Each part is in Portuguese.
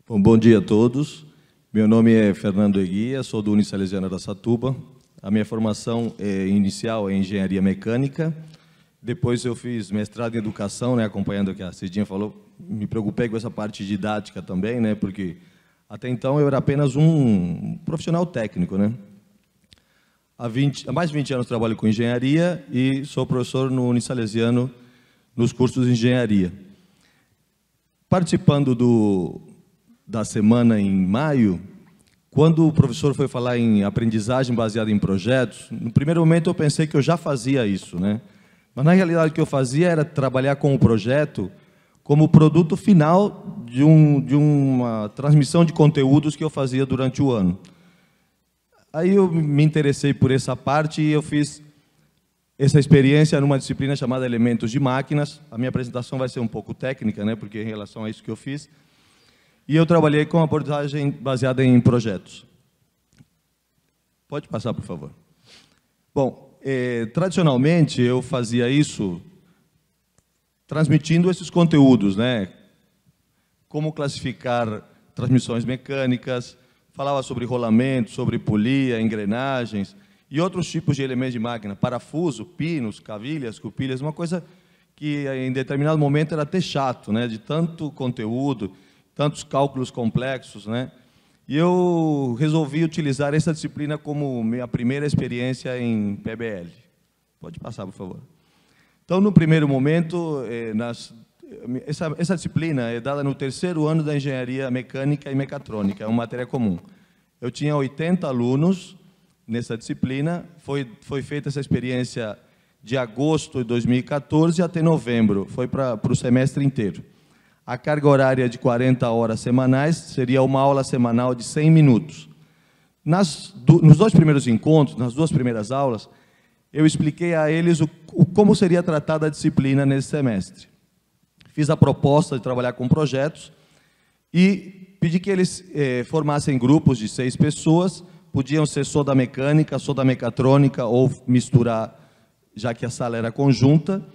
Bom dia a todos. Meu nome é Fernando Eguia, sou do Unisalesiano Araçatuba. A minha formação inicial é em engenharia mecânica. Depois eu fiz mestrado em educação, acompanhando o que a Cidinha falou. Me preocupei com essa parte didática também, porque até então eu era apenas um profissional técnico. Há mais de 20 anos trabalho com engenharia e sou professor no Unisalesiano nos cursos de engenharia. Participando da semana em maio, quando o professor foi falar em aprendizagem baseada em projetos, no primeiro momento eu pensei que eu já fazia isso, Mas, na realidade, o que eu fazia era trabalhar com o projeto como produto final de uma transmissão de conteúdos que eu fazia durante o ano. Aí eu me interessei por essa parte e eu fiz essa experiência numa disciplina chamada Elementos de Máquinas. A minha apresentação vai ser um pouco técnica, porque em relação a isso que eu fiz. E eu trabalhei com aprendizagem baseada em projetos. Pode passar, por favor. Bom, tradicionalmente eu fazia isso transmitindo esses conteúdos, Como classificar transmissões mecânicas, falava sobre rolamento, sobre polia, engrenagens e outros tipos de elementos de máquina, parafuso, pinos, cavilhas, cupilhas, uma coisa que em determinado momento era até chato, de tanto conteúdo, tantos cálculos complexos, E eu resolvi utilizar essa disciplina como minha primeira experiência em PBL. Pode passar, por favor. Então, no primeiro momento, essa disciplina é dada no terceiro ano da engenharia mecânica e mecatrônica, é uma matéria comum. Eu tinha 80 alunos nessa disciplina, foi feita essa experiência de agosto de 2014 até novembro, foi para o semestre inteiro. A carga horária de 40 horas semanais seria uma aula semanal de 100 minutos. Nos dois primeiros encontros, nas duas primeiras aulas, eu expliquei a eles como seria tratada a disciplina nesse semestre. Fiz a proposta de trabalhar com projetos e pedi que eles formassem grupos de 6 pessoas, podiam ser só da mecânica, só da mecatrônica ou misturar, já que a sala era conjunta,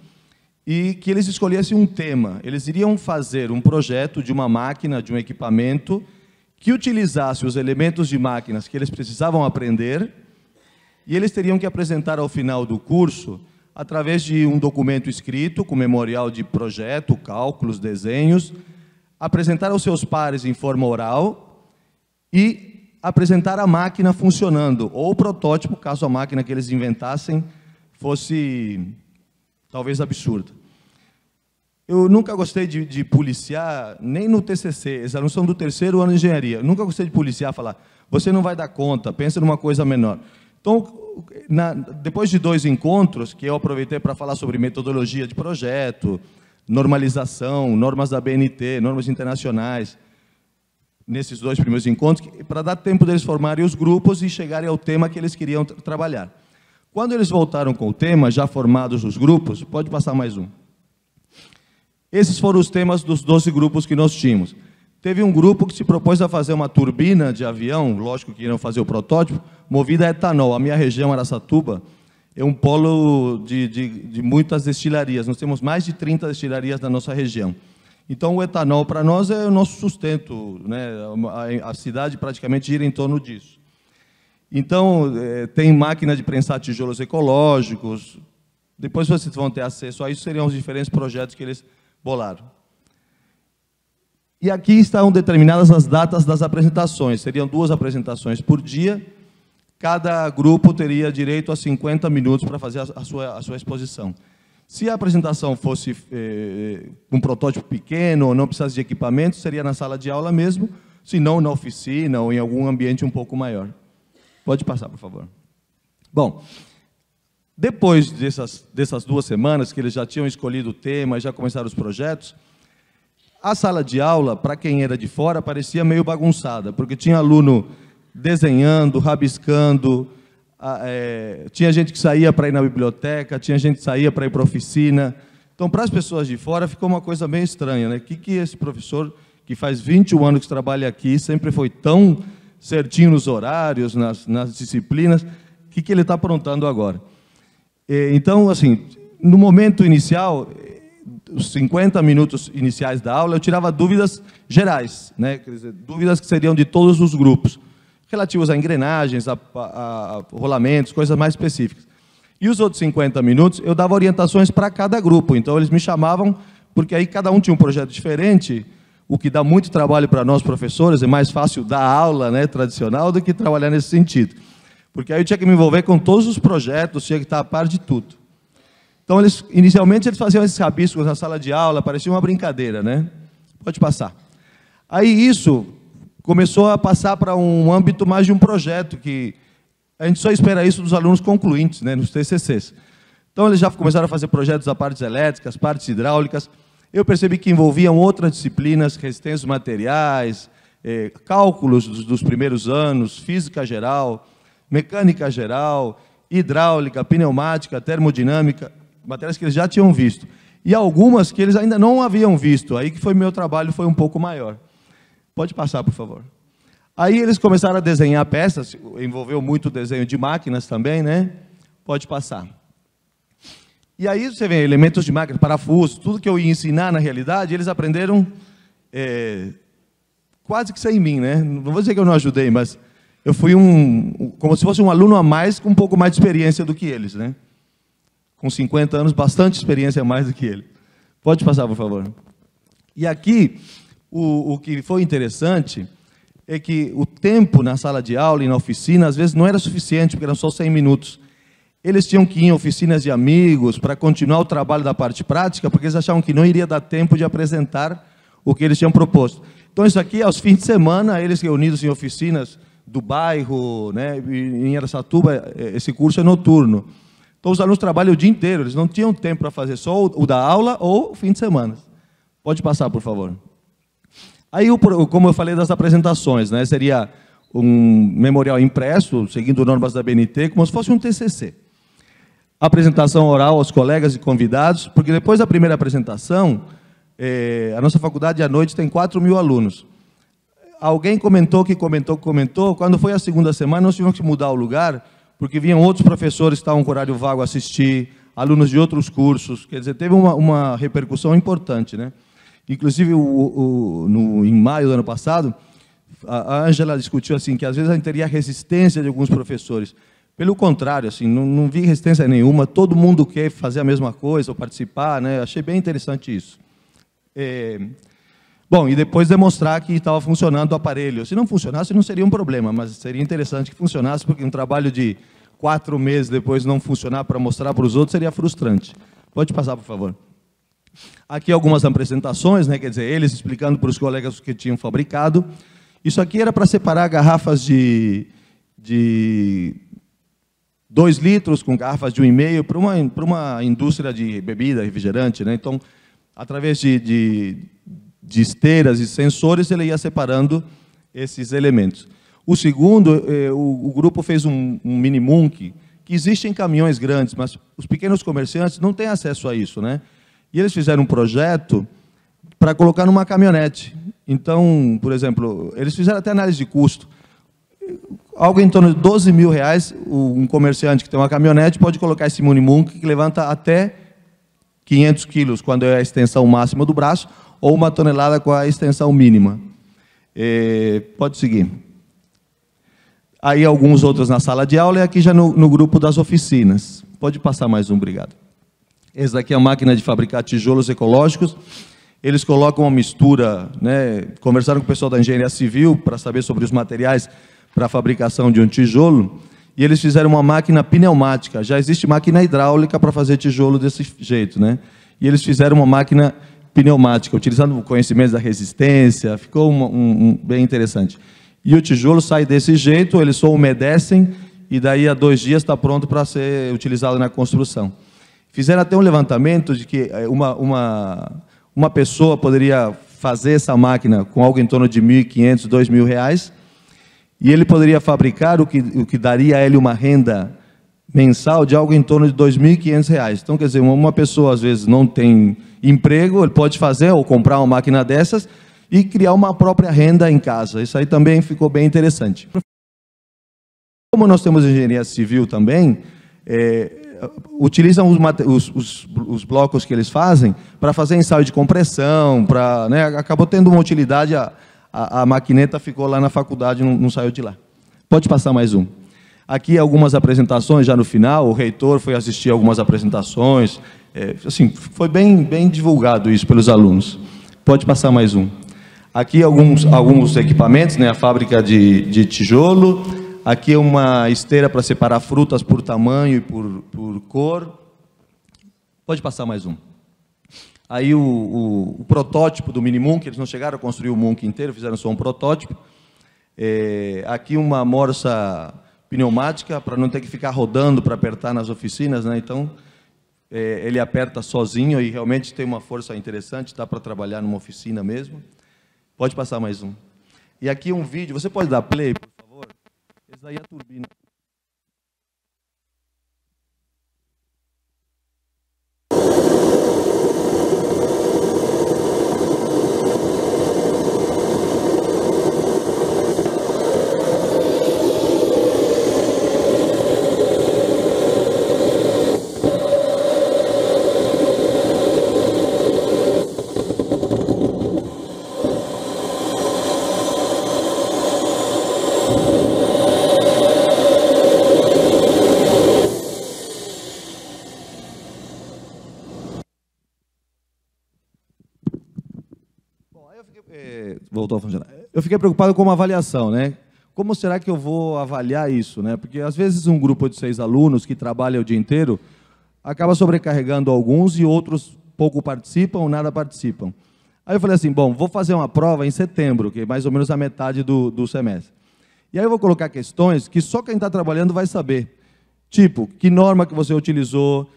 e que eles escolhessem um tema. Eles iriam fazer um projeto de uma máquina, de um equipamento, que utilizasse os elementos de máquinas que eles precisavam aprender, e eles teriam que apresentar ao final do curso, através de um documento escrito, com memorial de projeto, cálculos, desenhos, apresentar aos seus pares em forma oral e apresentar a máquina funcionando, ou o protótipo, caso a máquina que eles inventassem fosse talvez absurda. Eu nunca gostei de policiar, nem no TCC, eles não são do terceiro ano de engenharia, nunca gostei de policiar, falar, você não vai dar conta, pensa numa coisa menor. Então, depois de 2 encontros, que eu aproveitei para falar sobre metodologia de projeto, normalização, normas da BNT, normas internacionais, nesses 2 primeiros encontros, para dar tempo deles formarem os grupos e chegarem ao tema que eles queriam trabalhar. Quando eles voltaram com o tema, já formados os grupos, pode passar mais um. Esses foram os temas dos 12 grupos que nós tínhamos. Teve um grupo que se propôs a fazer uma turbina de avião, lógico que iriam fazer o protótipo, movida a etanol. A minha região, Araçatuba, é um polo de muitas destilarias. Nós temos mais de 30 destilarias na nossa região. Então, o etanol, para nós, é o nosso sustento, A cidade praticamente gira em torno disso. Então, tem máquina de prensar tijolos ecológicos. Depois vocês vão ter acesso a isso, seriam os diferentes projetos que eles bolaram. E aqui estão determinadas as datas das apresentações. Seriam 2 apresentações por dia. Cada grupo teria direito a 50 minutos para fazer a sua exposição. Se a apresentação fosse um protótipo pequeno ou não precisasse de equipamento, seria na sala de aula mesmo, se não na oficina ou em algum ambiente um pouco maior. Pode passar, por favor. Bom, depois dessas 2 semanas, que eles já tinham escolhido o tema e já começaram os projetos, a sala de aula, para quem era de fora, parecia meio bagunçada, porque tinha aluno desenhando, rabiscando, tinha gente que saía para ir na biblioteca, tinha gente que saía para ir para a oficina. Então, para as pessoas de fora, ficou uma coisa meio estranha, O que esse professor, que faz 21 anos que trabalha aqui, sempre foi tão certinho nos horários, nas disciplinas, o que ele está aprontando agora? Então, assim, no momento inicial, os 50 minutos iniciais da aula, eu tirava dúvidas gerais, né? Quer dizer, dúvidas que seriam de todos os grupos, relativos a engrenagens, a rolamentos, coisas mais específicas. E os outros 50 minutos, eu dava orientações para cada grupo. Então, eles me chamavam, porque aí cada um tinha um projeto diferente, o que dá muito trabalho para nós, professores, é mais fácil dar aula, né, tradicional do que trabalhar nesse sentido. Porque aí eu tinha que me envolver com todos os projetos, tinha que estar a par de tudo. Então, inicialmente, eles faziam esses rabiscos na sala de aula, parecia uma brincadeira, né? Pode passar. Aí isso começou a passar para um âmbito mais de um projeto, que a gente só espera isso dos alunos concluintes, né, nos TCCs. Então, eles já começaram a fazer projetos da partes elétricas, partes hidráulicas. Eu percebi que envolviam outras disciplinas, resistência dos materiais, cálculos dos primeiros anos, física geral, mecânica geral, hidráulica, pneumática, termodinâmica, matérias que eles já tinham visto. E algumas que eles ainda não haviam visto. Aí que foi meu trabalho, foi um pouco maior. Pode passar, por favor. Aí eles começaram a desenhar peças, envolveu muito o desenho de máquinas também, né? Pode passar. E aí você vê elementos de máquina, parafusos, tudo que eu ia ensinar na realidade, eles aprenderam quase que sem mim, né? Não vou dizer que eu não ajudei, mas eu fui como se fosse um aluno a mais com um pouco mais de experiência do que eles, né? Com 50 anos, bastante experiência a mais do que ele. Pode passar, por favor. E aqui, o que foi interessante é que o tempo na sala de aula e na oficina, às vezes, não era suficiente, porque eram só 100 minutos. Eles tinham que ir em oficinas de amigos para continuar o trabalho da parte prática, porque eles achavam que não iria dar tempo de apresentar o que eles tinham proposto. Então, isso aqui, aos fins de semana, eles reunidos em oficinas do bairro, né, em Araçatuba, esse curso é noturno. Então, os alunos trabalham o dia inteiro, eles não tinham tempo para fazer só o da aula ou o fim de semana. Pode passar, por favor. Aí, como eu falei das apresentações, né, seria um memorial impresso, seguindo normas da BNT, como se fosse um TCC. Apresentação oral aos colegas e convidados, porque depois da primeira apresentação, a nossa faculdade à noite tem 4.000 alunos. Alguém comentou, quando foi a segunda semana, nós tivemos que mudar o lugar, porque vinham outros professores que estavam com horário vago assistir, alunos de outros cursos, quer dizer, teve uma repercussão importante, né? Inclusive, em maio do ano passado, a Ângela discutiu assim, que às vezes a gente teria resistência de alguns professores. Pelo contrário, assim, não vi resistência nenhuma, todo mundo quer fazer a mesma coisa, ou participar, né? Achei bem interessante isso. Bom, e depois demonstrar que estava funcionando o aparelho. Se não funcionasse, não seria um problema, mas seria interessante que funcionasse, porque um trabalho de 4 meses depois não funcionar para mostrar para os outros seria frustrante. Pode passar, por favor. Aqui algumas apresentações, né? Quer dizer, eles explicando para os colegas o que tinham fabricado. Isso aqui era para separar garrafas de 2 litros com garrafas de 1,5 para uma indústria de bebida, refrigerante, né? Então, através de esteiras e sensores, ele ia separando esses elementos. O segundo, o grupo fez um mini-munk, que existe em caminhões grandes, mas os pequenos comerciantes não têm acesso a isso, né? E eles fizeram um projeto para colocar numa caminhonete. Então, por exemplo, eles fizeram até análise de custo. Algo em torno de R$12.000, um comerciante que tem uma caminhonete pode colocar esse mini-munk que levanta até 500 quilos, quando é a extensão máxima do braço, ou 1 tonelada com a extensão mínima. Pode seguir. Aí alguns outros na sala de aula e aqui já no grupo das oficinas. Pode passar mais um, obrigado. Esse daqui é a máquina de fabricar tijolos ecológicos. Eles colocam uma mistura, né? Conversaram com o pessoal da engenharia civil para saber sobre os materiais para a fabricação de um tijolo, e eles fizeram uma máquina pneumática. Já existe máquina hidráulica para fazer tijolo desse jeito, né? E eles fizeram uma máquina pneumática, utilizando conhecimentos da resistência, ficou bem interessante. E o tijolo sai desse jeito, eles só umedecem, e daí a 2 dias está pronto para ser utilizado na construção. Fizeram até um levantamento de que uma pessoa poderia fazer essa máquina com algo em torno de R$1.500, R$2.000, e ele poderia fabricar o que daria a ele uma renda mensal de algo em torno de R$2.500. Então, quer dizer, uma pessoa, às vezes, não tem emprego, ele pode fazer ou comprar uma máquina dessas e criar uma própria renda em casa. Isso aí também ficou bem interessante. Como nós temos engenharia civil também, utilizam os blocos que eles fazem para fazer ensaio de compressão, né, acabou tendo uma utilidade, a maquineta ficou lá na faculdade, não saiu de lá. Pode passar mais um. Aqui algumas apresentações, já no final, o reitor foi assistir algumas apresentações, assim, foi bem divulgado isso pelos alunos. Pode passar mais um. Aqui alguns equipamentos, né, a fábrica de tijolo. Aqui uma esteira para separar frutas por tamanho e por cor. Pode passar mais um. Aí o protótipo do mini Munch, eles não chegaram a construir o Munch inteiro, fizeram só um protótipo. Aqui uma morsa pneumática, para não ter que ficar rodando para apertar nas oficinas, né? Então, ele aperta sozinho e realmente tem uma força interessante, dá para trabalhar numa oficina mesmo. Pode passar mais um. E aqui um vídeo, você pode dar play, por favor? Esse daí é a turbina. Voltou a funcionar. Eu fiquei preocupado com uma avaliação, né? Como será que eu vou avaliar isso, né? Porque às vezes um grupo de 6 alunos que trabalha o dia inteiro acaba sobrecarregando alguns e outros pouco participam ou nada participam. Aí eu falei assim, bom, vou fazer uma prova em setembro, que é mais ou menos a metade do semestre. E aí eu vou colocar questões que só quem está trabalhando vai saber. Tipo, que norma que você utilizou,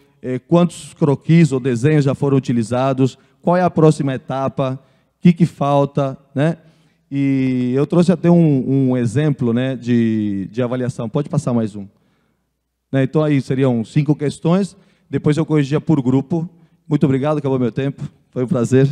quantos croquis ou desenhos já foram utilizados, qual é a próxima etapa, o que falta, né? E eu trouxe até um exemplo, né, de avaliação. Pode passar mais um. Né, então, aí seriam 5 questões. Depois eu corrigia por grupo. Muito obrigado, acabou meu tempo. Foi um prazer.